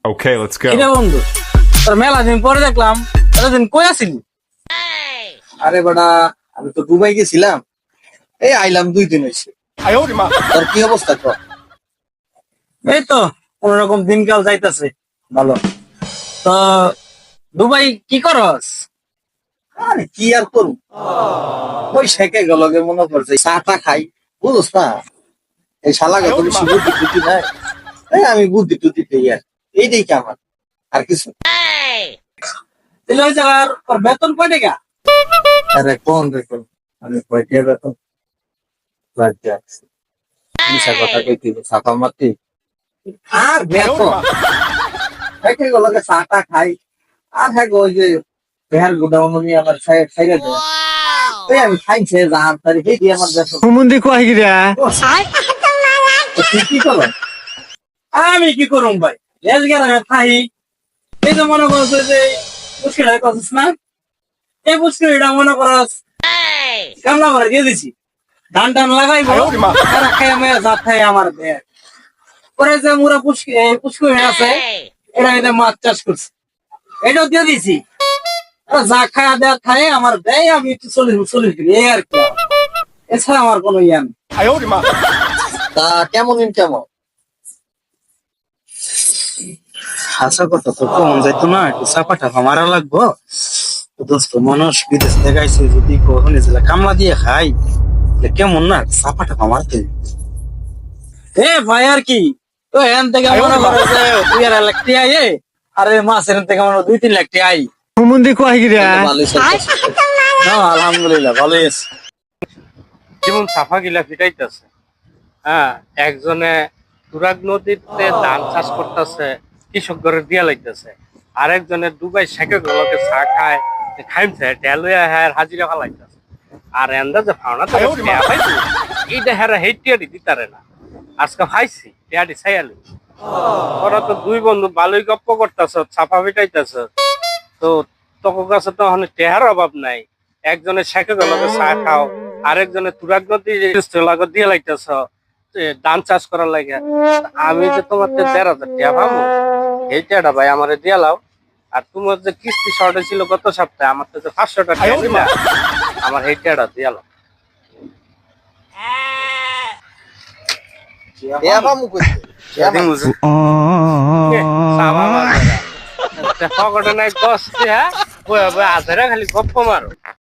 Okay, let's go. এটা বন্ধু তোর মেলা দিন পরে দেখলাম এতদিন কই আছিলি? আরে বেটা, আমি তো দুবাই গেছিলাম, এই আইলাম 2 দিন হয়েছে। তোর কি অবস্থা কর? এই তো কোন রকম দিনকাল যাইতেছে ভালো। তো দুবাই কি করস? আরে কি আর করুম, ওই শেখে গেল মনে করছে চাটা খাই, বুঝছ না? এই শালাকে তো বেশি বুদ্ধি টুদ্ধি নাই, এই আমি বুদ্ধি টুদ্ধি পেয়ে আর এইটাই কি আমার, আর কিছু না। তাহলে ওই জায়গার ওর বেতন কয় টাকা? আরে কোন দেখুন, আমি কয়টা বেতন রাজ্যে আছি, মিশা কথা কইতে ছাতা মারতে আর বেতন শেখে গেল চাটা খাই, আর হ্যাঁ ওই যে বেহার গোডাউন নিয়ে আমার সাইডে দেয়, এই আমি খাইছে জান তারি এই দিয়ে আমার বেতন। হুমুন্দি কয় গিরা? তুই কি করো? আমি কি করুম ভাই, লেজ গেলাম খাই। এই যে মনে করছে যে মুশকিল হয়ে করছিস না, এই মুশকিলটা মনে করস কামলা করে দিয়ে দিছি, ধান টান লাগাইবো তারা খাই মেয়ে জাত খাই আমার দেয়। পরে যে মুরা পুষ্করি আছে এটা এদের মাছ চাষ করছে, এটাও দিয়ে দিছি। আর যা খায়া দেয়া খাই আমার দেয়, আমি একটু চল্লিশ দিই এই আর কি, এছাড়া আমার কোনো ইয়া নেই। তা কেমন ইনকাম? হাসা কথা তো কম যাইতো না, একটু চাপা টাপা মারা লাগবো। দোস্ত মানুষ বিদেশ থেকে আইছে, যদি কখনো কামলা দিয়ে খাই কেমন না, চাপা টাপা মারতে। এ ভাই আর কি, তো এখান থেকে মনে করো যে 2.5 লাখ টাকা আই, আর মাছ এখান থেকে মনে 2-3 লাখ টাকা আই। হুমুন্দি কয় গিরা? ভালোই চলতেছে। না আলহামদুলিল্লাহ ভালোই আছে। যেমন সাফা গিলা ফিটাইতেছে, হ্যাঁ, একজনে তুরাগ নদীতে ধান চাষ করতেছে, কৃষকদের দিয়া লাগতেছে, আরেকজনে দুবাই শেখে গুলোকে চা খায় খাইছে ঢেলুয়া হ্যাঁ হাজিরা ফেলাইতেছে। আর এন্দা যে ফাওনা তো পাইছি এইটা হ্যাঁ হেটিয়ারি দিতারে না, আজকে পাইছি টিয়ারি ছাইয়ালি। ওরা তো দুই বন্ধু ভালোই গপ্প করতেছ, ছাপা ফিটাইতেছ, তো তোর কাছে তো ওখানে টেহার অভাব নাই। একজনের শেখে গুলোকে চা খাও, আরেকজনের তুরাগ নদী দিয়ে লাগতেছ ধান চাষ করার লাগে। আমি যে তোমার 1,500 টাকা পাবো, এই টাকাটা ভাই আমার দিয়ে লাও। আর তোমার যে কিস্তি শর্ট ছিল গত সপ্তাহে, আমার তো 500 টাকা দিলা, আমার এই টাকাটা দিয়ে লাও। এবামু কইতে পকেটে নাই কষ্ট, হ্যাঁ, খালি গপ্প মারো।